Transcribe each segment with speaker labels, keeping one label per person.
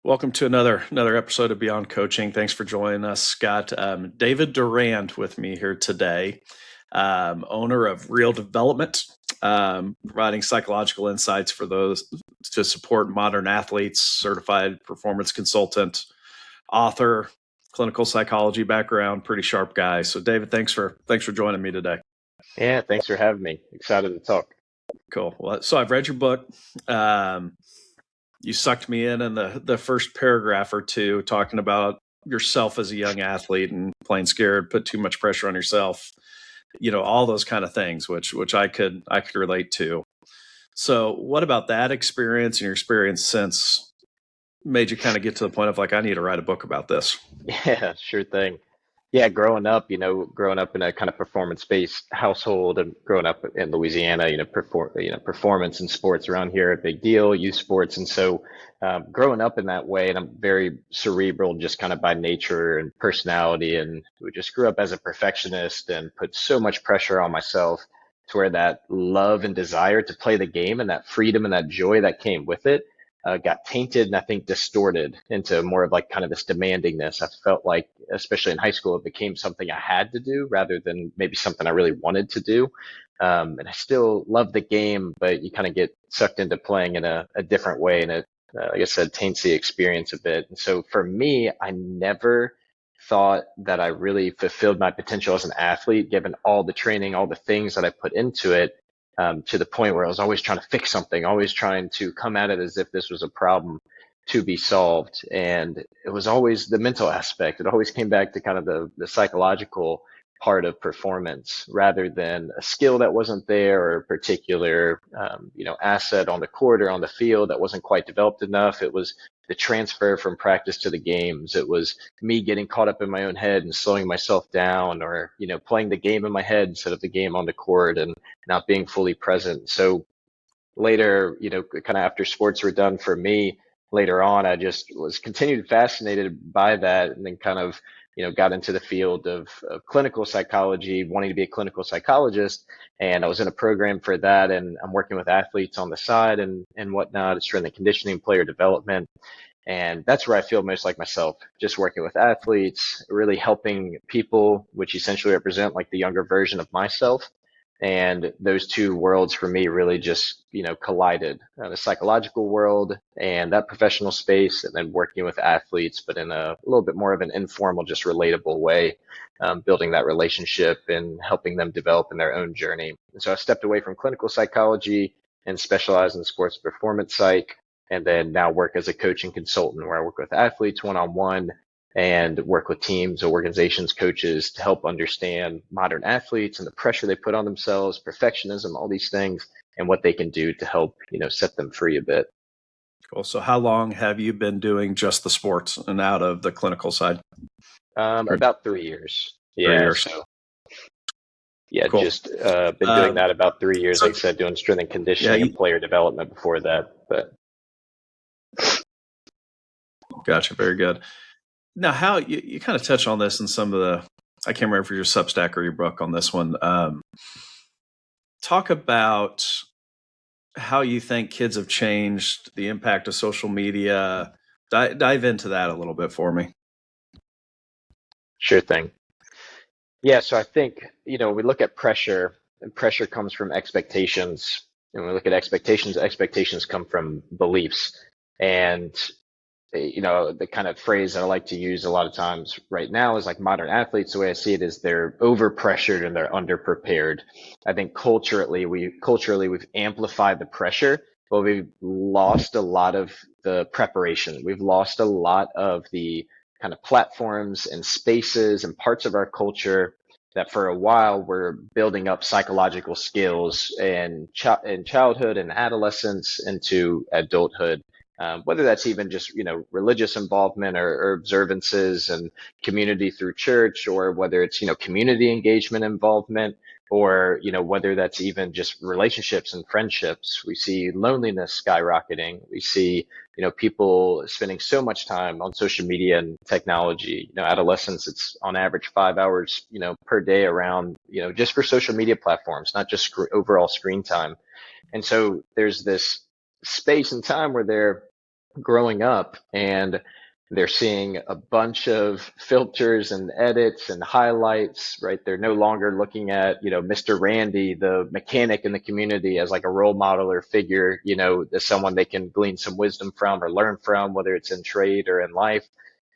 Speaker 1: Welcome to another episode of Beyond Coaching. Thanks for joining us, Scott. David Durand with me here today, owner of Real Development, providing psychological insights for those to support modern athletes, certified performance consultant, author, clinical psychology background, pretty sharp guy. So, David, thanks for joining me today.
Speaker 2: Yeah, thanks for having me. Excited to talk.
Speaker 1: Cool. Well, so I've read your book. You sucked me in the first paragraph or two, talking about yourself as a young athlete and playing scared, put too much pressure on yourself, all those kind of things, which I could relate to. So what about that experience and your experience since made you kind of get to the point of like, I need to write a book about this?
Speaker 2: Yeah, sure thing. Yeah, growing up in a kind of performance-based household and growing up in Louisiana, performance and sports around here a big deal, youth sports. And so growing up in that way, and I'm very cerebral just kind of by nature and personality, and we just grew up as a perfectionist and put so much pressure on myself to where that love and desire to play the game and that freedom and that joy that came with it got tainted and I think distorted into more of like kind of this demandingness. I felt like, especially in high school, it became something I had to do rather than maybe something I really wanted to do. And I still love the game, but you kind of get sucked into playing in a different way, and it, like I said, taints the experience a bit. And so for me, I never thought that I really fulfilled my potential as an athlete, given all the training, all the things that I put into it, to the point where I was always trying to fix something, always trying to come at it as if this was a problem to be solved. And it was always the mental aspect. It always came back to kind of the psychological part of performance rather than a skill that wasn't there or a particular, asset on the court or on the field that wasn't quite developed enough. It was the transfer from practice to the games. It was me getting caught up in my own head and slowing myself down, or, playing the game in my head instead of the game on the court and not being fully present. So later, kind of after sports were done for me, later on, I just was continued fascinated by that, and then kind of, got into the field of clinical psychology, wanting to be a clinical psychologist. And I was in a program for that, and I'm working with athletes on the side and whatnot, strength and conditioning, player development. And that's where I feel most like myself, just working with athletes, really helping people, which essentially represent like the younger version of myself. And those two worlds for me really just, collided, the psychological world and that professional space, and then working with athletes, but in a little bit more of an informal, just relatable way, building that relationship and helping them develop in their own journey. And so I stepped away from clinical psychology and specialized in sports performance psych, and then now work as a coach and consultant where I work with athletes one-on-one and work with teams, organizations, coaches to help understand modern athletes and the pressure they put on themselves, perfectionism, all these things, and what they can do to help, set them free a bit.
Speaker 1: Cool. So how long have you been doing just the sports and out of the clinical side?
Speaker 2: About 3 years.
Speaker 1: 3 years.
Speaker 2: So yeah,
Speaker 1: Cool.
Speaker 2: just been doing that about 3 years.
Speaker 1: So,
Speaker 2: Like I said, doing strength and conditioning
Speaker 1: yeah,
Speaker 2: and player development before that. But
Speaker 1: gotcha. Very good. Now, how you kind of touch on this in some of the, I can't remember if your Substack or your book on this one. Talk about how you think kids have changed, the impact of social media. Dive into that a little bit for me.
Speaker 2: sure thing. Yeah, so I think, we look at pressure, and pressure comes from expectations. And when we look at expectations, expectations come from beliefs. And, the kind of phrase that I like to use a lot of times right now is like modern athletes. The way I see it is they're over pressured and they're underprepared. I think we've amplified the pressure, but we've lost a lot of the preparation. We've lost a lot of the kind of platforms and spaces and parts of our culture that for a while were building up psychological skills in childhood and adolescence into adulthood. Whether that's even just, religious involvement or observances and community through church, or whether it's, community engagement involvement, or, whether that's even just relationships and friendships. We see loneliness skyrocketing. We see, people spending so much time on social media and technology. Adolescents, it's on average 5 hours, per day around, just for social media platforms, not just overall screen time. And so there's this space and time where they're growing up, and they're seeing a bunch of filters and edits and highlights, right? They're no longer looking at, Mr. Randy, the mechanic in the community, as like a role model or figure, as someone they can glean some wisdom from or learn from, whether it's in trade or in life.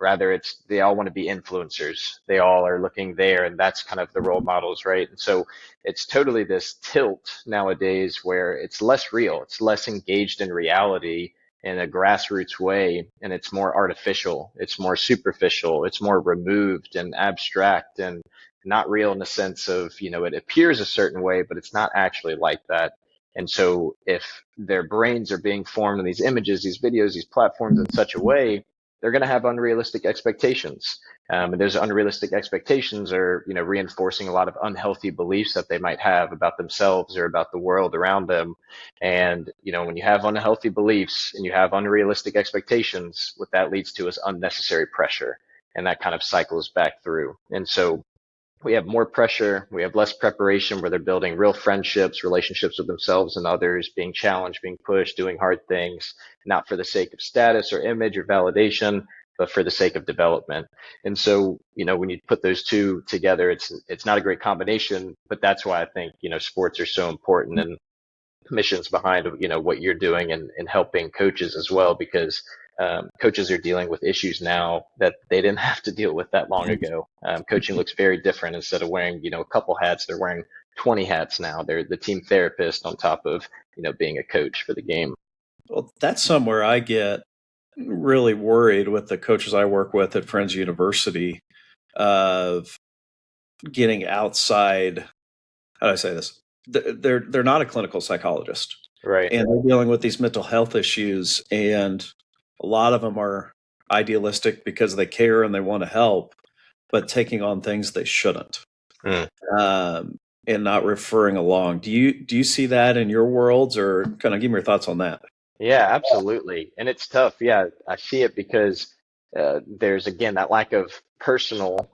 Speaker 2: Rather, it's they all want to be influencers. They all are looking there, and that's kind of the role models, right? And so it's totally this tilt nowadays where it's less real, it's less engaged in reality in a grassroots way, and it's more artificial, it's more superficial, it's more removed and abstract and not real in the sense of, it appears a certain way, but it's not actually like that. And so if their brains are being formed in these images, these videos, these platforms in such a way, they're going to have unrealistic expectations. And those unrealistic expectations are, reinforcing a lot of unhealthy beliefs that they might have about themselves or about the world around them. And, when you have unhealthy beliefs and you have unrealistic expectations, what that leads to is unnecessary pressure. And that kind of cycles back through. And so we have more pressure, we have less preparation where they're building real friendships, relationships with themselves and others, being challenged, being pushed, doing hard things, not for the sake of status or image or validation, but for the sake of development. And so, when you put those two together, it's not a great combination, but that's why I think, sports are so important, and missions behind what you're doing, and helping coaches as well, because coaches are dealing with issues now that they didn't have to deal with that long ago. Coaching looks very different. Instead of wearing a couple hats, they're wearing 20 hats now. They're the team therapist on top of being a coach for the game.
Speaker 1: Well, that's somewhere I get really worried with the coaches I work with at Friends University of getting outside. How do I say this? They're not a clinical psychologist,
Speaker 2: Right.
Speaker 1: and they're dealing with these mental health issues, and a lot of them are idealistic because they care and they want to help, but taking on things they shouldn't,
Speaker 2: Mm.
Speaker 1: and not referring along. Do you see that in your worlds, or kind of give me your thoughts on that?
Speaker 2: Yeah, absolutely. And it's tough. Yeah, I see it because there's again that lack of personal,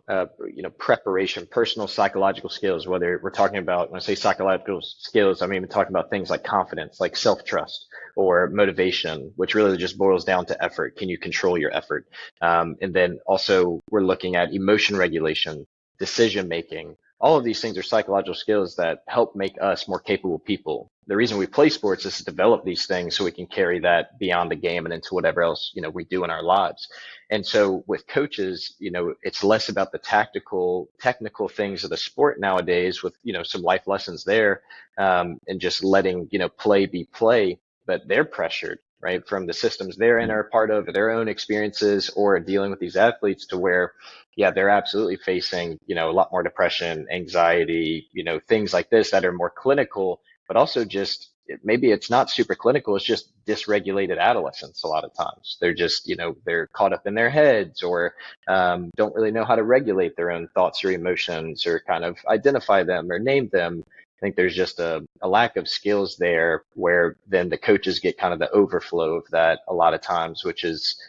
Speaker 2: preparation, personal psychological skills. Whether we're talking about, when I say psychological skills, I'm even talking about things like confidence, like self-trust or motivation, which really just boils down to effort. Can you control your effort? And then also we're looking at emotion regulation, decision making. All of these things are psychological skills that help make us more capable people. The reason we play sports is to develop these things so we can carry that beyond the game and into whatever else, we do in our lives. And so with coaches, it's less about the technical things of the sport nowadays with, some life lessons there, and just letting, play be play, but they're pressured, right, from the systems they're in or a part of, their own experiences, or dealing with these athletes to where, yeah, they're absolutely facing, a lot more depression, anxiety, things like this that are more clinical, but also just maybe it's not super clinical. It's just dysregulated adolescence. A lot of times they're just, they're caught up in their heads, or don't really know how to regulate their own thoughts or emotions, or kind of identify them or name them. I think there's just a lack of skills there, where then the coaches get kind of the overflow of that a lot of times, which is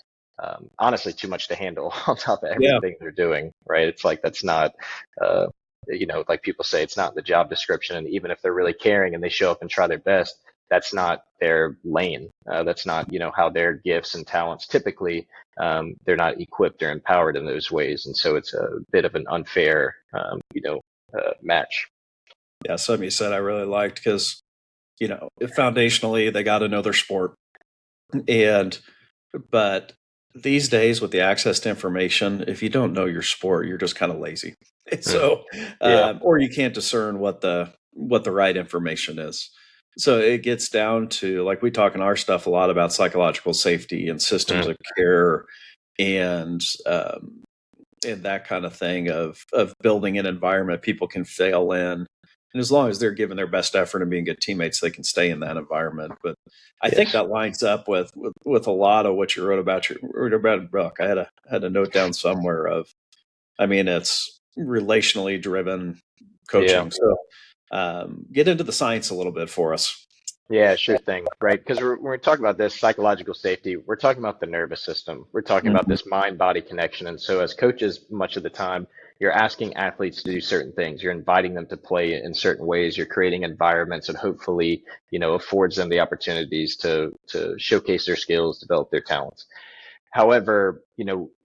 Speaker 2: honestly too much to handle on top of
Speaker 1: Yeah,
Speaker 2: everything they're doing, right? It's like that's not, uh, like people say, it's not in the job description. And even if they're really caring and they show up and try their best, that's not their lane. That's not, how their gifts and talents typically, they're not equipped or empowered in those ways. And so it's a bit of an unfair, match.
Speaker 1: yeah. Something you said I really liked because foundationally they got to know their sport, and but these days with the access to information, if you don't know your sport, you're just kind of lazy.
Speaker 2: Mm.
Speaker 1: So,
Speaker 2: Yeah.
Speaker 1: or you can't discern what the right information is. So it gets down to, like, we talk in our stuff a lot about psychological safety and systems
Speaker 2: Mm.
Speaker 1: of care, and and that kind of thing of building an environment people can fail in. And as long as they're giving their best effort and being good teammates, they can stay in that environment. But I think
Speaker 2: Yes.
Speaker 1: that lines up with a lot of what you wrote about your book. I had a note down somewhere of, I mean, it's relationally driven
Speaker 2: Yeah.
Speaker 1: coaching. So get into the science a little bit for us.
Speaker 2: Yeah, sure thing, right? Because when we talk about this psychological safety, we're talking about the nervous system. We're talking about
Speaker 1: Mhm.
Speaker 2: this mind-body connection. And so as coaches, much of the time, you're asking athletes to do certain things. You're inviting them to play in certain ways. You're creating environments that hopefully, affords them the opportunities to showcase their skills, develop their talents. However,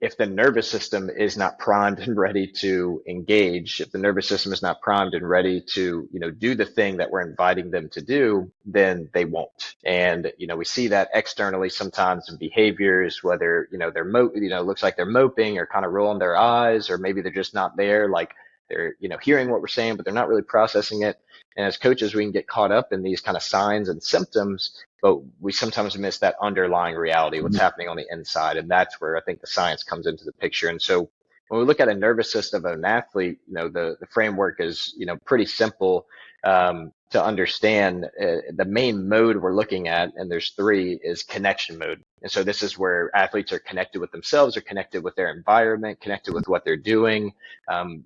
Speaker 2: if the nervous system is not primed and ready to engage, if the nervous system is not primed and ready to, do the thing that we're inviting them to do, then they won't. And, we see that externally sometimes in behaviors, whether, it looks like they're moping or kind of rolling their eyes, or maybe they're just not there, like they're, hearing what we're saying, but they're not really processing it. And as coaches, we can get caught up in these kind of signs and symptoms, but we sometimes miss that underlying reality, what's happening on the inside. And that's where I think the science comes into the picture. And so when we look at a nervous system of an athlete, the framework is, pretty simple to understand. The main mode we're looking at, and there's three, is connection mode. And so this is where athletes are connected with themselves, are connected with their environment, connected with what they're doing.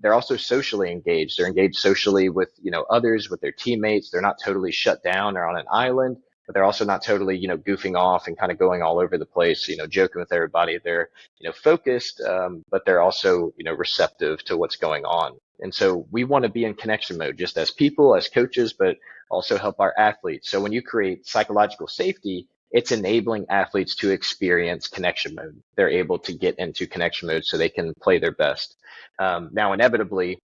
Speaker 2: They're also socially engaged. They're engaged socially with, others, with their teammates. They're not totally shut down or on an island, but they're also not totally, goofing off and kind of going all over the place, joking with everybody. They're, focused, but they're also, receptive to what's going on. And so we want to be in connection mode, just as people, as coaches, but also help our athletes. So when you create psychological safety, it's enabling athletes to experience connection mode. They're able to get into connection mode so they can play their best. Now, inevitably,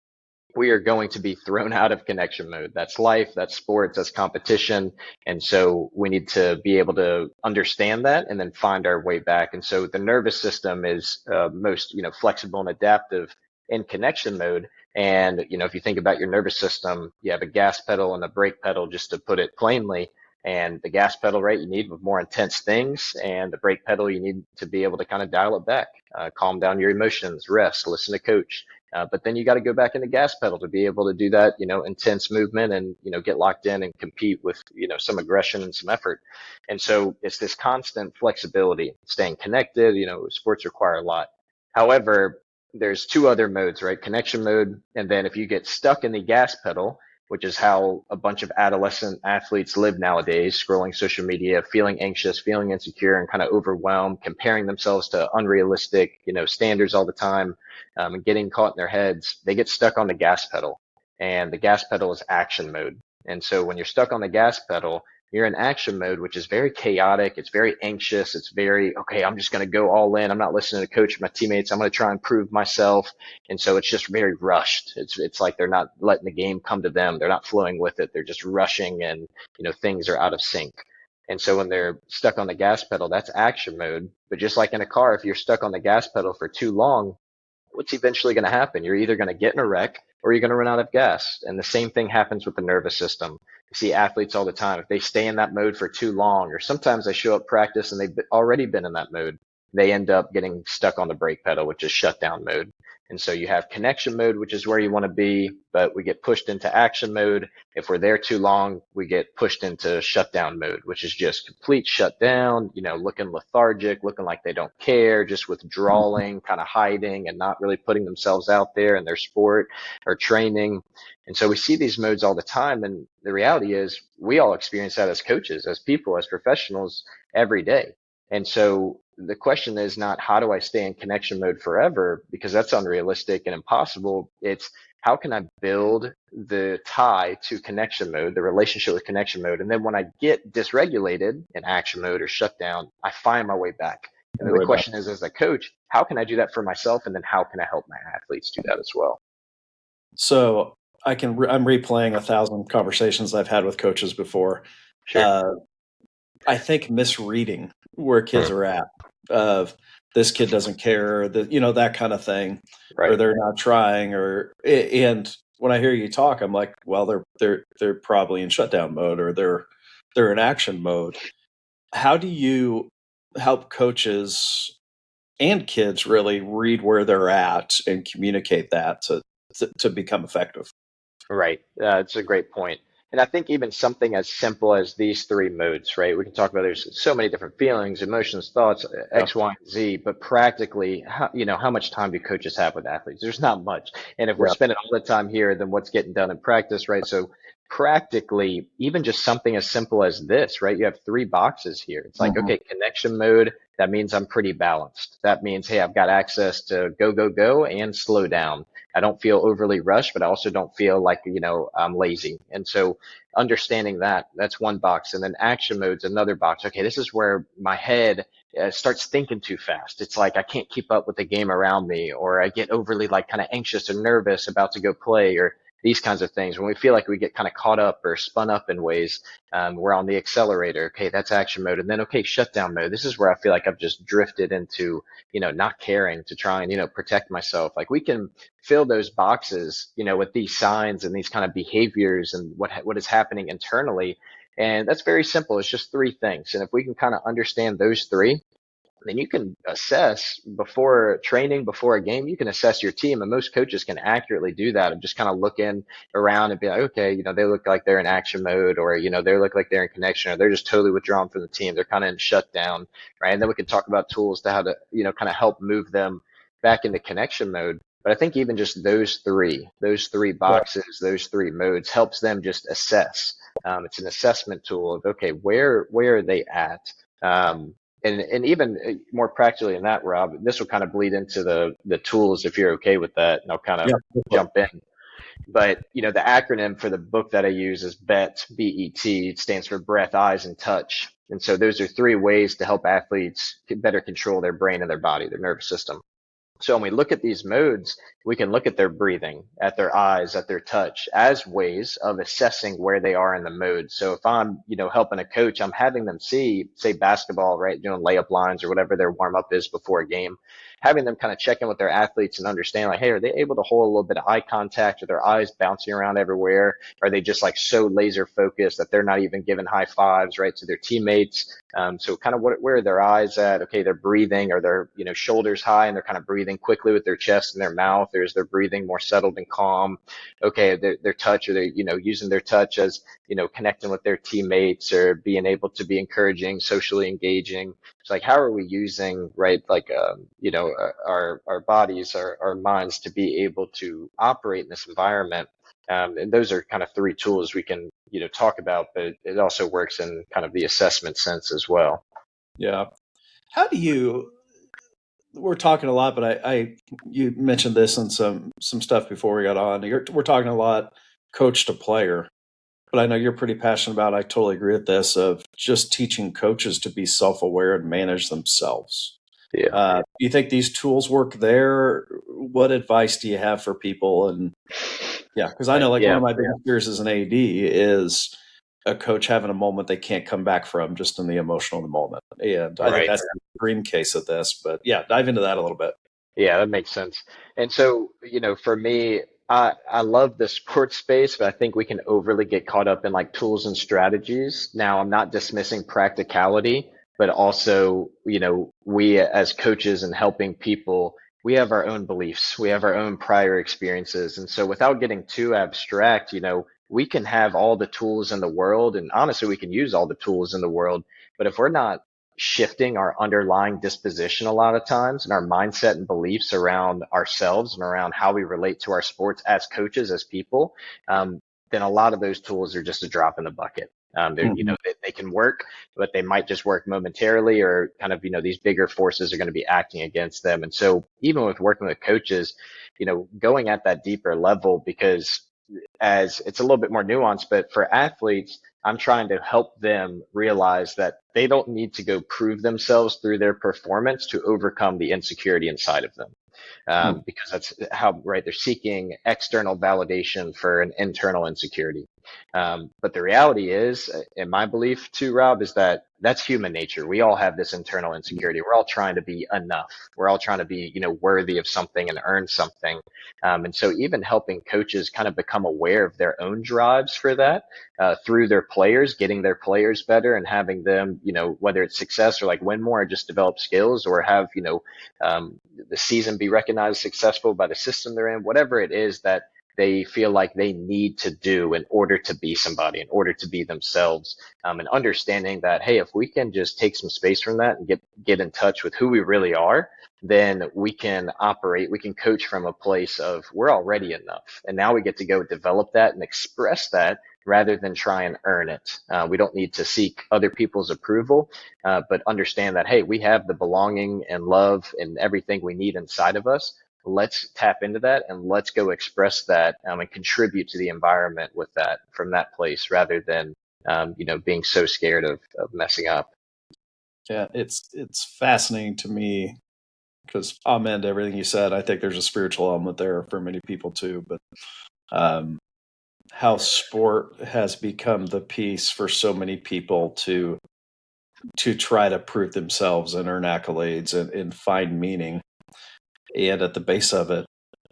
Speaker 2: we are going to be thrown out of connection mode. That's life, that's sports, that's competition. And so we need to be able to understand that and then find our way back. And so the nervous system is most, flexible and adaptive in connection mode. And, if you think about your nervous system, you have a gas pedal and a brake pedal, just to put it plainly. And the gas pedal, right, you need with more intense things, and the brake pedal, you need to be able to kind of dial it back, calm down your emotions, rest, listen to coach. But then you got to go back in the gas pedal to be able to do that, intense movement and, get locked in and compete with, some aggression and some effort. And so it's this constant flexibility, staying connected. Sports require a lot. However, there's two other modes, right? Connection mode. And then if you get stuck in the gas pedal, which is how a bunch of adolescent athletes live nowadays, scrolling social media, feeling anxious, feeling insecure, and kind of overwhelmed, comparing themselves to unrealistic, standards all the time, and getting caught in their heads. They get stuck on the gas pedal, and the gas pedal is action mode. And so when you're stuck on the gas pedal, you're in action mode, which is very chaotic. It's very anxious. It's very, okay, I'm just going to go all in. I'm not listening to coach or my teammates. I'm going to try and prove myself. And so it's just very rushed. It's like they're not letting the game come to them. They're not flowing with it. They're just rushing, and, things are out of sync. And so when they're stuck on the gas pedal, that's action mode. But just like in a car, if you're stuck on the gas pedal for too long, what's eventually going to happen? You're either going to get in a wreck or you're going to run out of gas. And the same thing happens with the nervous system. You see athletes all the time. If they stay in that mode for too long, or sometimes they show up practice and they've already been in that mode, they end up getting stuck on the brake pedal, which is shutdown mode. And so you have connection mode, which is where you want to be, but we get pushed into action mode. If we're there too long, we get pushed into shutdown mode, which is just complete shutdown, looking lethargic, looking like they don't care, just withdrawing, kind of hiding and not really putting themselves out there in their sport or training. And so we see these modes all the time. And the reality is we all experience that as coaches, as people, as professionals every day. And so the question is not, how do I stay in connection mode forever? Because that's unrealistic and impossible. It's, how can I build the tie to connection mode, the relationship with connection mode? And then when I get dysregulated in action mode or shutdown, I find my way back. And then the question is, as a coach, how can I do that for myself? And then how can I help my athletes do that as well?
Speaker 1: So I'm replaying 1,000 conversations I've had with coaches before.
Speaker 2: Sure.
Speaker 1: I think misreading where kids are at, of this kid doesn't care, that kind of thing,
Speaker 2: Right.
Speaker 1: or they're not trying, and when I hear you talk, I'm like, well, they're probably in shutdown mode, or they're in action mode. How do you help coaches and kids really read where they're at and communicate that to become effective?
Speaker 2: Right. It's a great point. And I think even something as simple as these three modes, right? We can talk about, there's so many different feelings, emotions, thoughts, X, Y, and Z, but practically, how much time do coaches have with athletes? There's not much. And if we're spending all the time here, then what's getting done in practice, right? So practically, even just something as simple as this, right? You have three boxes here. It's like, okay, connection mode, that means I'm pretty balanced. That means, hey, I've got access to go, go, go and slow down. I don't feel overly rushed, but I also don't feel like, I'm lazy. And so understanding that, that's one box. And then action mode's another box. Okay, this is where my head starts thinking too fast. It's like I can't keep up with the game around me, or I get overly like kind of anxious or nervous about to go play, or these kinds of things. When we feel like we get kind of caught up or spun up in ways, we're on the accelerator. Okay, that's action mode. And then, okay, shutdown mode. This is where I feel like I've just drifted into, not caring to try and, protect myself. Like we can fill those boxes, with these signs and these kind of behaviors and what is happening internally. And that's very simple. It's just three things. And if we can kind of understand those three, then you can assess before training, before a game, you can assess your team. And most coaches can accurately do that of just kind of looking around and be like, okay, they look like they're in action mode, or, they look like they're in connection, or they're just totally withdrawn from the team. They're kind of in shutdown, right? And then we can talk about tools to how to, kind of help move them back into connection mode. But I think even just those three boxes, those three modes helps them just assess. It's an assessment tool of, okay, where are they at? And even more practically than that, Rob, this will kind of bleed into the tools if you're okay with that, and I'll kind of jump in. But the acronym for the book that I use is BET, B-E-T. It stands for breath, eyes, and touch. And so those are three ways to help athletes better control their brain and their body, their nervous system. So when we look at these modes, we can look at their breathing, at their eyes, at their touch as ways of assessing where they are in the mode. So if I'm, helping a coach, I'm having them see, say basketball, right, doing layup lines or whatever their warm up is before a game, having them kind of check in with their athletes and understand like, hey, are they able to hold a little bit of eye contact? Are their eyes bouncing around everywhere? Are they just like so laser focused that they're not even giving high fives, right, to their teammates? So kind of where are their eyes at? Okay, they're breathing. Are their, shoulders high and they're kind of breathing quickly with their chest and their mouth? Or is their breathing more settled and calm? Okay, their touch, are they, using their touch as, connecting with their teammates or being able to be encouraging, socially engaging? It's like, how are we using, right, like, our bodies, our minds to be able to operate in this environment? And those are kind of three tools we can, talk about, but it also works in kind of the assessment sense as well.
Speaker 1: Yeah. How do you, we're talking a lot, but you mentioned this in some stuff before we got on. We're talking a lot coach to player, but I know you're pretty passionate about, I totally agree with this, of just teaching coaches to be self-aware and manage themselves.
Speaker 2: Yeah.
Speaker 1: Do you think these tools work there? What advice do you have for people? And yeah, because I know like one of my biggest fears as an AD is a coach having a moment they can't come back from just in the emotional moment. And I think that's the extreme case of this. But yeah, dive into that a little bit.
Speaker 2: Yeah, that makes sense. And so, for me, I love the sports space, but I think we can overly get caught up in like tools and strategies. Now, I'm not dismissing practicality, but also, we as coaches and helping people, we have our own beliefs, we have our own prior experiences. And so without getting too abstract, we can have all the tools in the world, and honestly, we can use all the tools in the world. But if we're not shifting our underlying disposition a lot of times and our mindset and beliefs around ourselves and around how we relate to our sports as coaches, as people, then a lot of those tools are just a drop in the bucket. They can work, but they might just work momentarily, or kind of, these bigger forces are going to be acting against them. And so even with working with coaches, going at that deeper level, because as it's a little bit more nuanced, but for athletes, I'm trying to help them realize that they don't need to go prove themselves through their performance to overcome the insecurity inside of them. Because that's how, right, they're seeking external validation for an internal insecurity. But the reality is, in my belief too, Rob, is that that's human nature. We all have this internal insecurity. We're all trying to be enough. We're all trying to be, worthy of something and earn something. And so even helping coaches kind of become aware of their own drives for that, through their players, getting their players better and having them, whether it's success or like win more or just develop skills, or have, the season be recognized successful by the system they're in, whatever it is that they feel like they need to do in order to be somebody, in order to be themselves, and understanding that, hey, if we can just take some space from that and get in touch with who we really are, then we can operate, we can coach from a place of we're already enough. And now we get to go develop that and express that rather than try and earn it. We don't need to seek other people's approval, but understand that, hey, we have the belonging and love and everything we need inside of us. let's tap into that and let's go express that and contribute to the environment with that from that place rather than being so scared of messing up.
Speaker 1: Yeah, it's fascinating to me because amen to everything you said. I think there's a spiritual element there for many people too, but um, how sport has become the piece for so many people to try to prove themselves and earn accolades and find meaning. And at the base of it,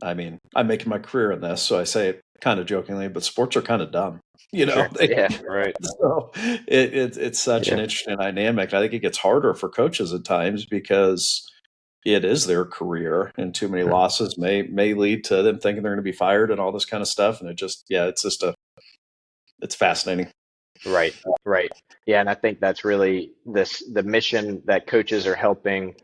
Speaker 1: I mean, I'm making my career in this, so I say it kind of jokingly, but sports are kind of dumb.
Speaker 2: Sure. Yeah. Right.
Speaker 1: So it's such an
Speaker 2: Yeah.
Speaker 1: interesting dynamic. I think it gets harder for coaches at times because it is their career, and too many losses may lead to them thinking they're going to be fired and all this kind of stuff. And it's fascinating.
Speaker 2: Right, right. Yeah, and I think that's really the mission that coaches are helping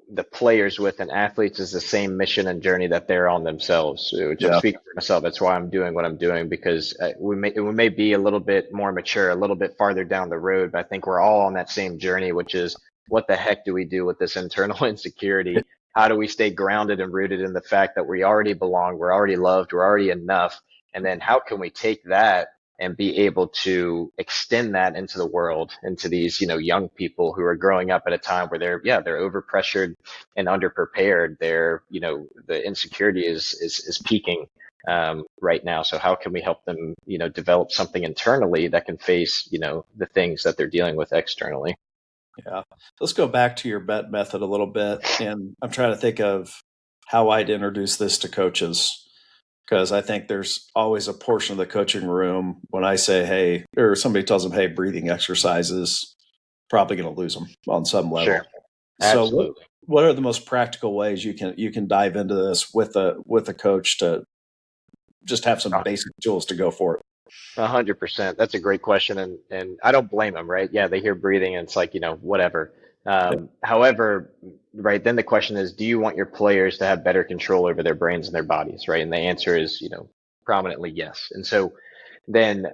Speaker 2: the players with and athletes is the same mission and journey that they're on themselves, which I'm
Speaker 1: Yeah,
Speaker 2: speaking for myself. That's why I'm doing what I'm doing because we may be a little bit more mature, a little bit farther down the road, but I think we're all on that same journey, which is what the heck do we do with this internal insecurity? How do we stay grounded and rooted in the fact that we already belong, we're already loved, we're already enough, and then how can we take that and be able to extend that into the world, into these, young people who are growing up at a time where they're overpressured and underprepared. The insecurity is peaking right now. So how can we help them, develop something internally that can face, the things that they're dealing with externally?
Speaker 1: yeah. Let's go back to your bet method a little bit, and I'm trying to think of how I'd introduce this to coaches because I think there's always a portion of the coaching room when I say, hey, or somebody tells them, hey, breathing exercises, probably going to lose them on some level.
Speaker 2: Sure.
Speaker 1: So
Speaker 2: Absolutely.
Speaker 1: what are the most practical ways you can dive into this with a coach to just have some basic tools to go for it?
Speaker 2: 100%. That's a great question, and I don't blame them, right? Yeah, they hear breathing, and it's like, whatever. However, right, then the question is, do you want your players to have better control over their brains and their bodies, right? And the answer is, prominently yes. And so then,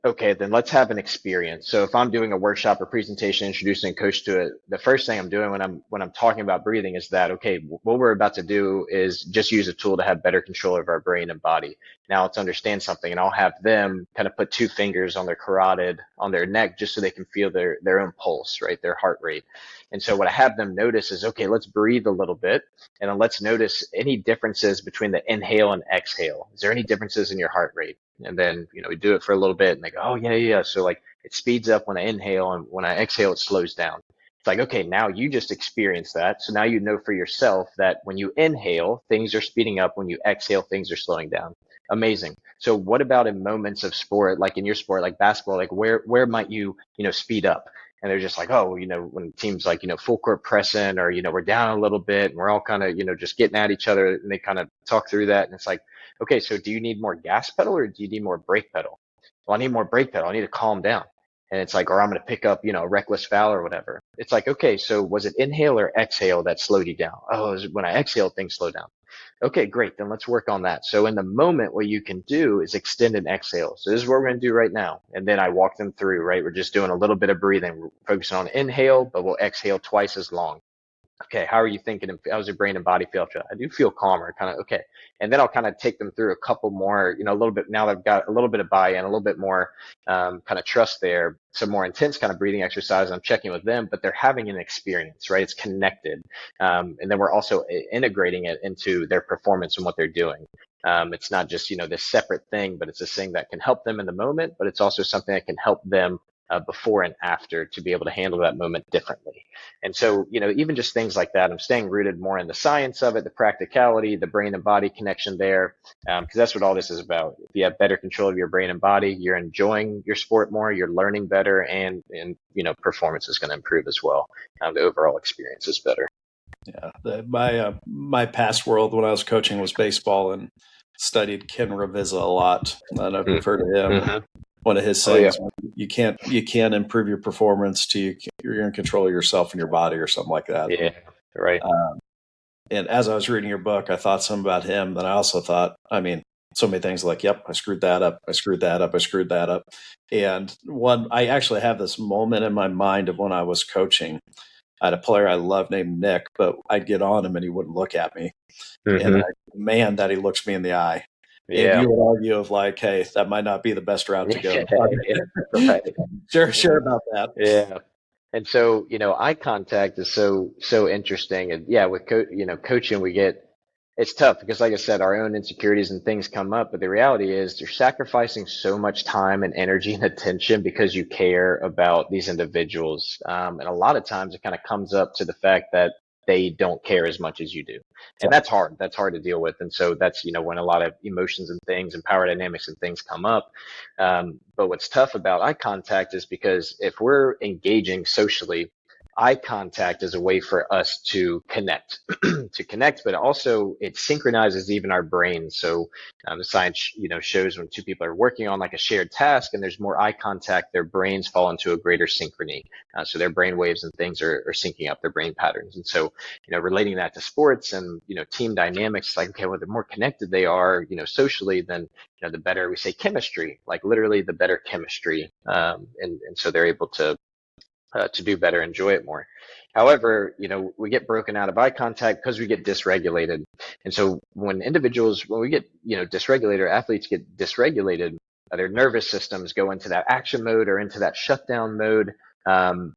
Speaker 2: okay, then let's have an experience. So if I'm doing a workshop or presentation, introducing a coach to it, the first thing I'm doing when I'm talking about breathing is that, okay, what we're about to do is just use a tool to have better control of our brain and body. Now let's understand something, and I'll have them kind of put two fingers on their carotid, on their neck, just so they can feel their own pulse, right? Their heart rate. And so what I have them notice is, okay, let's breathe a little bit, and then let's notice any differences between the inhale and exhale. Is there any differences in your heart rate? And then, we do it for a little bit and they go, oh, yeah, yeah. So like it speeds up when I inhale and when I exhale, it slows down. It's like, okay, now you just experienced that. So now you know for yourself that when you inhale, things are speeding up. When you exhale, things are slowing down. Amazing. So what about in moments of sport, like in your sport, like basketball, like where might you, speed up? And they're just like, oh, when teams like, full court pressing or, we're down a little bit and we're all kind of, just getting at each other, and they kind of talk through that. And it's like, okay, so do you need more gas pedal or do you need more brake pedal? Well, I need more brake pedal. I need to calm down. And it's like, or I'm going to pick up, a reckless foul or whatever. It's like, okay, so was it inhale or exhale that slowed you down? Oh, it was when I exhale, things slow down. Okay, great. Then let's work on that. So in the moment, what you can do is extend and exhale. So this is what we're going to do right now. And then I walk them through, right? We're just doing a little bit of breathing. We're focusing on inhale, but we'll exhale twice as long. Okay, how are you thinking? How's your brain and body feel? I do feel calmer, kind of, okay. And then I'll kind of take them through a couple more, a little bit, now they've got a little bit of buy-in, a little bit more kind of trust there, some more intense kind of breathing exercise. I'm checking with them, but they're having an experience, right? It's connected. And then we're also integrating it into their performance and what they're doing. It's not just, this separate thing, but it's this thing that can help them in the moment, but it's also something that can help them before and after to be able to handle that moment differently. And so, even just things like that, I'm staying rooted more in the science of it, the practicality, the brain and body connection there, because that's what all this is about. If you have better control of your brain and body, you're enjoying your sport more, you're learning better, and performance is going to improve as well. The overall experience is better.
Speaker 1: Yeah, my past world when I was coaching was baseball and studied Ken Ravizza a lot. I don't know if you've heard of him.
Speaker 2: Mm-hmm.
Speaker 1: One of his sayings, you can't improve your performance till you're in control of yourself and your body or something like that.
Speaker 2: Yeah, right.
Speaker 1: And as I was reading your book, I thought some about him. Then I also thought, I mean, so many things like, yep, I screwed that up. I screwed that up. I screwed that up. And I actually have this moment in my mind of when I was coaching. I had a player I love named Nick, but I'd get on him and he wouldn't look at me. And
Speaker 2: Hmm.
Speaker 1: I demand that he looks me in the eye. And
Speaker 2: Yeah.
Speaker 1: you would argue of like, hey, that might not be the best route to go.
Speaker 2: Yeah. Right.
Speaker 1: Share about that.
Speaker 2: Yeah. And so, eye contact is so interesting. And yeah, with coaching, it's tough because like I said, our own insecurities and things come up, but the reality is you're sacrificing so much time and energy and attention because you care about these individuals. And a lot of times it kind of comes up to the fact that they don't care as much as you do. And that's hard. That's hard to deal with. And so that's, when a lot of emotions and things and power dynamics and things come up. But what's tough about eye contact is because if we're engaging socially, eye contact is a way for us to connect, but also it synchronizes even our brains. So the science, shows when two people are working on like a shared task and there's more eye contact, their brains fall into a greater synchrony. So their brain waves and things are syncing up their brain patterns. And so, relating that to sports and, team dynamics, like, okay, well, the more connected they are, socially, then, the better we say chemistry, like literally the better chemistry. And so they're able to do better, enjoy it more. However, we get broken out of eye contact because we get dysregulated. And so when we get, dysregulated, or athletes get dysregulated, their nervous systems go into that action mode or into that shutdown mode. And,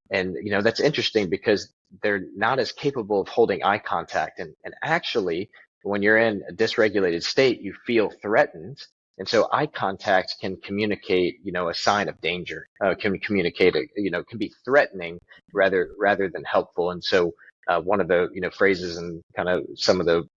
Speaker 2: that's interesting because they're not as capable of holding eye contact. And actually, when you're in a dysregulated state, you feel threatened. And so eye contact can communicate, a sign of danger, can communicate, can be threatening rather than helpful. And so one of the, phrases and kind of some of the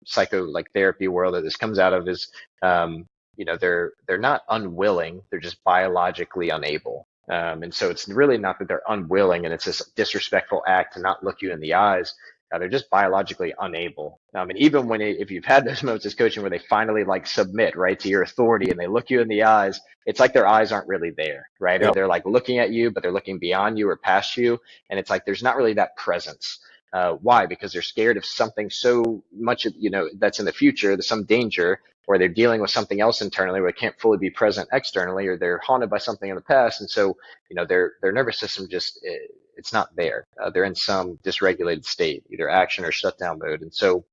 Speaker 2: psycho like therapy world that this comes out of is, they're not unwilling, they're just biologically unable. And so it's really not that they're unwilling and it's this disrespectful act to not look you in the eyes. They're just biologically unable. And even if you've had those moments as coaching where they finally like submit right to your authority and they look you in the eyes, it's like their eyes aren't really there, right? Or
Speaker 1: Yep.
Speaker 2: they're like looking at you, but they're looking beyond you or past you. And it's like there's not really that presence. Why? Because they're scared of something so much, that's in the future, there's some danger, or they're dealing with something else internally where they can't fully be present externally, or they're haunted by something in the past. And so, their nervous system just, it's not there. They're in some dysregulated state, either action or shutdown mode. And so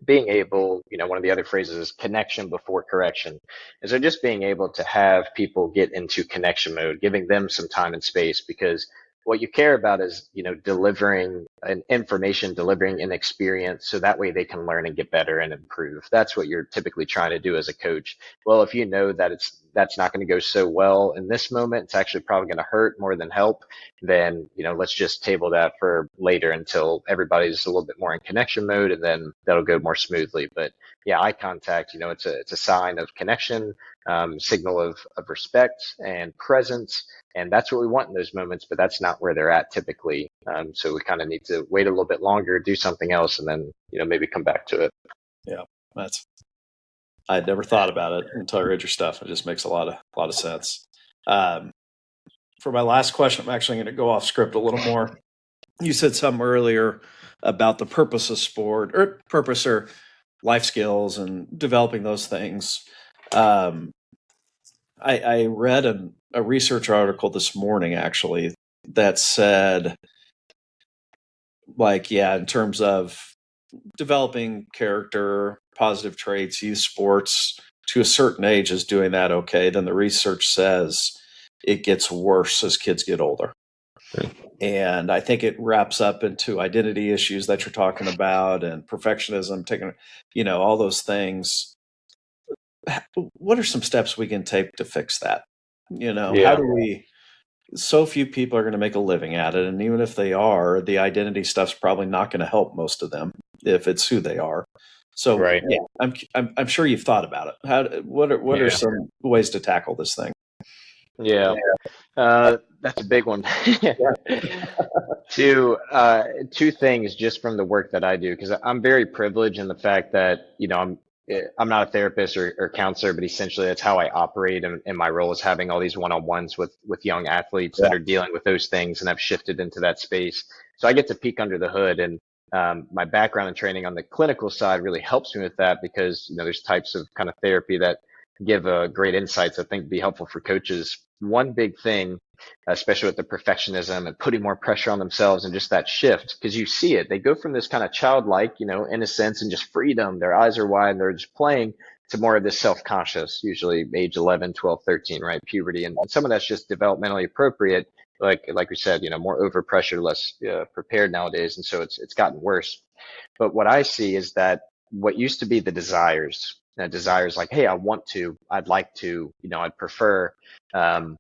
Speaker 2: being able, one of the other phrases is connection before correction. And so just being able to have people get into connection mode, giving them some time and space, because what you care about is, delivering an information, delivering an experience, so that way they can learn and get better and improve. That's what you're typically trying to do as a coach. Well, if you know that that's not going to go so well in this moment, it's actually probably going to hurt more than help, then, let's just table that for later until everybody's a little bit more in connection mode, and then that'll go more smoothly. But yeah, eye contact, it's a sign of connection, signal of respect and presence. And that's what we want in those moments, but that's not where they're at typically. So we kind of need to wait a little bit longer, do something else, and then, maybe come back to it.
Speaker 1: Yeah, I'd never thought about it until I read your stuff. It just makes a lot of sense. For my last question, I'm actually going to go off script a little more. You said something earlier about the purpose of sport, or purpose or life skills and developing those things. I read a research article this morning actually that said, like, yeah, in terms of developing character, positive traits, youth sports to a certain age is doing that okay. Then the research says it gets worse as kids get older. And I think it wraps up into identity issues that you're talking about and perfectionism, taking, all those things. What are some steps we can take to fix that? How
Speaker 2: Yeah,
Speaker 1: do so few people are going to make a living at it. And even if they are, the identity stuff's probably not going to help most of them if it's who they are. So
Speaker 2: right.
Speaker 1: yeah, I'm sure you've thought about it. What are
Speaker 2: Yeah,
Speaker 1: some ways to tackle this thing?
Speaker 2: yeah. That's a big one.
Speaker 1: Yeah.
Speaker 2: Two things just from the work that I do, because I'm very privileged in the fact that, I'm not a therapist or counselor, but essentially that's how I operate in my role, is having all these one-on-ones with young athletes that are dealing with those things, and I've shifted into that space. So I get to peek under the hood, and my background and training on the clinical side really helps me with that, because, there's types of kind of therapy that give great insights I think be helpful for coaches. one big thing, especially with the perfectionism and putting more pressure on themselves and just that shift, because you see it. They go from this kind of childlike, innocence and just freedom. Their eyes are wide and they're just playing to more of this self-conscious, usually age 11, 12, 13, right? Puberty. And some of that's just developmentally appropriate. Like we said, more overpressure, less prepared nowadays. And so it's gotten worse. But what I see is that what used to be the desires like, hey, I want to, I'd like to, I'd prefer, um,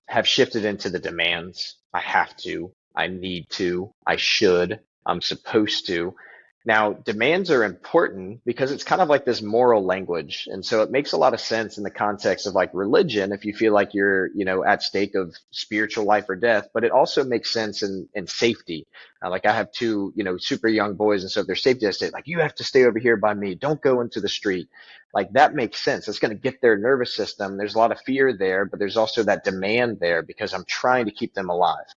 Speaker 2: have shifted into the demands. I have to, I need to, I should, I'm supposed to. Now, demands are important because it's kind of like this moral language. And so it makes a lot of sense in the context of like religion, if you feel like you're, at stake of spiritual life or death, but it also makes sense in safety. Like I have two, super young boys. And so if their safety, I say like, you have to stay over here by me. Don't go into the street. Like that makes sense. It's going to get their nervous system. There's a lot of fear there, but there's also that demand there because I'm trying to keep them alive.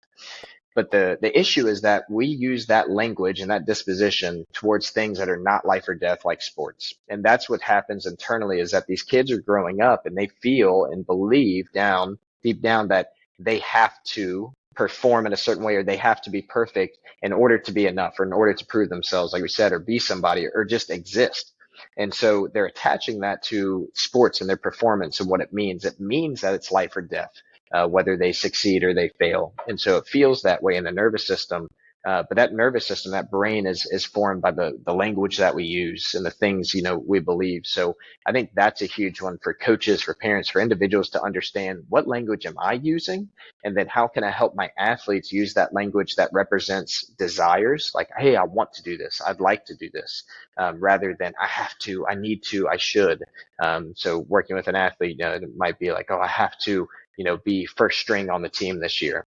Speaker 2: But the issue is that we use that language and that disposition towards things that are not life or death, like sports. And that's what happens internally, is that these kids are growing up and they feel and believe deep down that they have to perform in a certain way, or they have to be perfect in order to be enough, or in order to prove themselves, like we said, or be somebody, or just exist. And so they're attaching that to sports and their performance and what it means. It means that it's life or death. Whether they succeed or they fail. And so it feels that way in the nervous system. But that nervous system, that brain is formed by the language that we use and the things, we believe. So I think that's a huge one for coaches, for parents, for individuals to understand, what language am I using? And then how can I help my athletes use that language that represents desires? Like, hey, I want to do this. I'd like to do this, rather than I have to, I need to, I should. So working with an athlete, it might be like, oh, I have to, be first string on the team this year.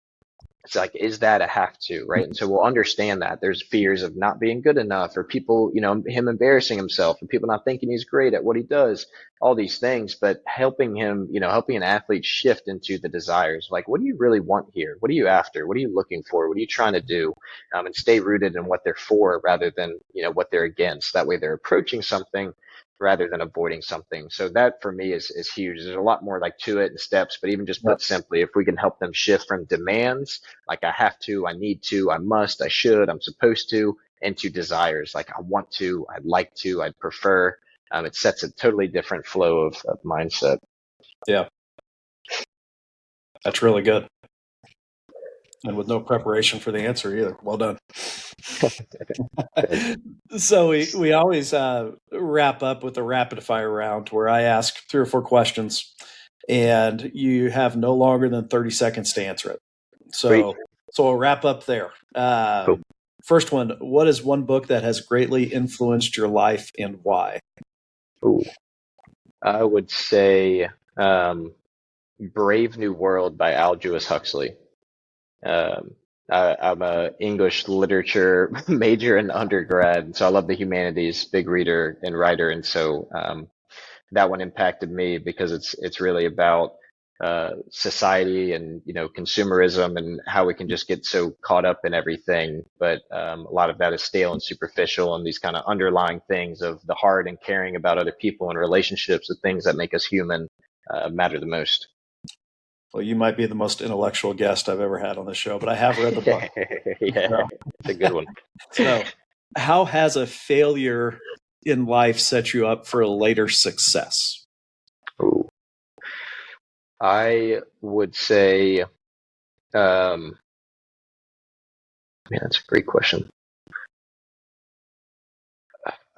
Speaker 2: It's like, is that a have to, right? And so we'll understand that there's fears of not being good enough, or people, him embarrassing himself, and people not thinking he's great at what he does, all these things, but helping him, helping an athlete shift into the desires. Like, what do you really want here? What are you after? What are you looking for? What are you trying to do? And stay rooted in what they're for rather than, what they're against. That way they're approaching something rather than avoiding something. So that for me is huge. There's a lot more like to it and steps, but even just put simply, if we can help them shift from demands, like I have to, I need to, I must, I should, I'm supposed to, into desires, like I want to, I'd like to, I'd prefer, it sets a totally different flow of mindset.
Speaker 1: Yeah. That's really good. And with no preparation for the answer either. Well done. So we always wrap up with a rapid fire round where I ask 3 or 4 questions and you have no longer than 30 seconds to answer it. So we'll wrap up there.
Speaker 2: Cool.
Speaker 1: First one, what is one book that has greatly influenced your life and why?
Speaker 2: Ooh. I would say Brave New World by Aldous Huxley. I'm a English literature major in undergrad, so I love the humanities, big reader and writer, and so that one impacted me because it's really about society and consumerism and how we can just get so caught up in everything, but a lot of that is stale and superficial, and these kind of underlying things of the heart and caring about other people and relationships, the things that make us human, matter the most.
Speaker 1: Well, you might be the most intellectual guest I've ever had on the show, but I have read the book.
Speaker 2: Yeah,
Speaker 1: So,
Speaker 2: it's a good one.
Speaker 1: So, how has a failure in life set you up for a later success?
Speaker 2: Ooh. I would say, man, that's a great question.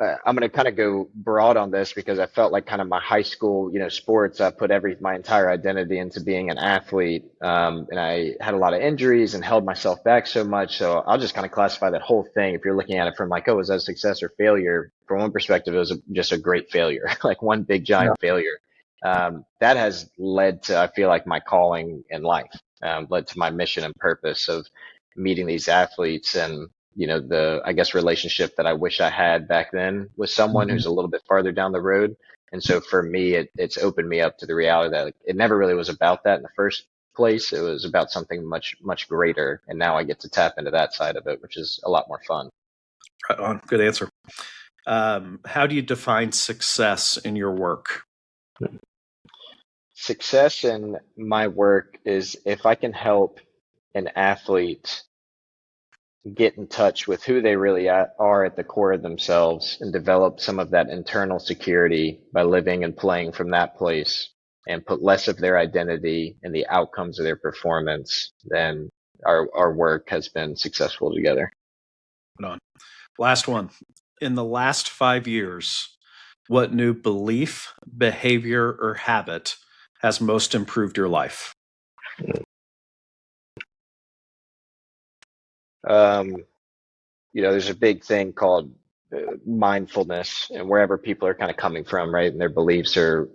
Speaker 2: I'm going to kind of go broad on this because I felt like kind of my high school, sports, I put my entire identity into being an athlete. And I had a lot of injuries and held myself back so much. So I'll just kind of classify that whole thing. If you're looking at it from like, oh, is that a success or failure? From one perspective, it was just a great failure, like one big giant failure. That has led to, I feel like, my calling in life, led to my mission and purpose of meeting these athletes and the, I guess, relationship that I wish I had back then with someone who's a little bit farther down the road. And so for me, it's opened me up to the reality that it never really was about that in the first place. It was about something much, much greater. And now I get to tap into that side of it, which is a lot more fun.
Speaker 1: Right on. Good answer. How do you define success in your work?
Speaker 2: Success in my work is if I can help an athlete get in touch with who they really are at the core of themselves and develop some of that internal security by living and playing from that place and put less of their identity in the outcomes of their performance, then our work has been successful together.
Speaker 1: Hold on. Last one. In the last 5 years, what new belief, behavior, or habit has most improved your life?
Speaker 2: There's a big thing called mindfulness, and wherever people are kind of coming from, right? And their beliefs are,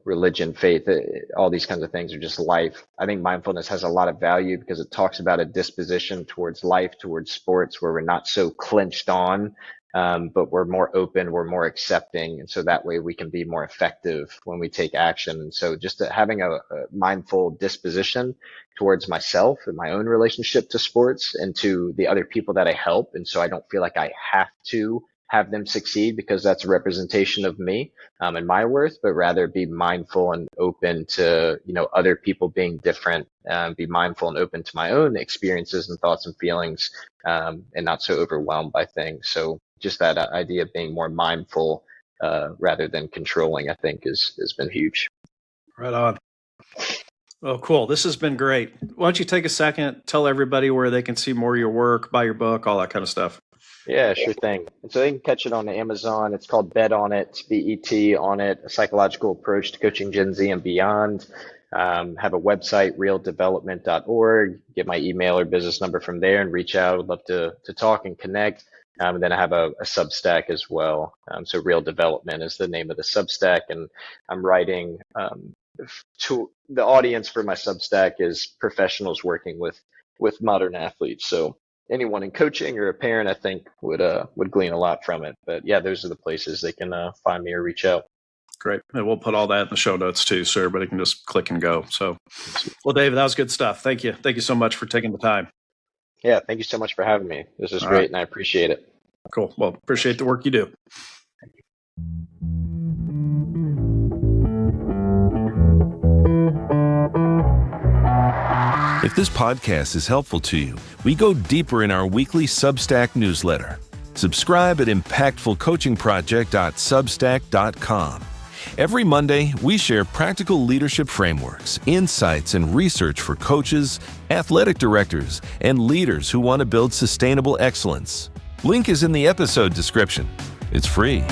Speaker 2: religion, faith, all these kinds of things are just life. I think mindfulness has a lot of value because it talks about a disposition towards life, towards sports, where we're not so clinched on, but we're more open, we're more accepting. And so that way we can be more effective when we take action. And so just having a mindful disposition towards myself and my own relationship to sports and to the other people that I help. And so I don't feel like I have to have them succeed because that's a representation of me and my worth, but rather be mindful and open to, other people being different, be mindful and open to my own experiences and thoughts and feelings, and not so overwhelmed by things. So just that idea of being more mindful rather than controlling, I think has been huge.
Speaker 1: Right on. Oh, cool. This has been great. Why don't you take a second, tell everybody where they can see more of your work, buy your book, all that kind of stuff.
Speaker 2: Yeah, sure thing. And so they can catch it on Amazon. It's called Bet on It, BET on it, a psychological approach to coaching Gen Z and beyond. Have a website, realdevelopment.org. Get my email or business number from there and reach out. I'd love to talk and connect. And then I have a Substack as well. So Real Development is the name of the Substack. And I'm writing to the audience for my Substack is professionals working with modern athletes. So anyone in coaching or a parent, I think would glean a lot from it. But yeah, those are the places they can find me or reach out.
Speaker 1: Great. And we'll put all that in the show notes too, so everybody can just click and go. So, well, David, that was good stuff. Thank you. Thank you so much for taking the time.
Speaker 2: Yeah, thank you so much for having me. This is great, and I appreciate it.
Speaker 1: Cool. Well, appreciate the work you do.
Speaker 2: Thank you.
Speaker 3: If this podcast is helpful to you, we go deeper in our weekly Substack newsletter. Subscribe at impactfulcoachingproject.substack.com. Every Monday, we share practical leadership frameworks, insights, and research for coaches, athletic directors, and leaders who want to build sustainable excellence. Link is in the episode description. It's free.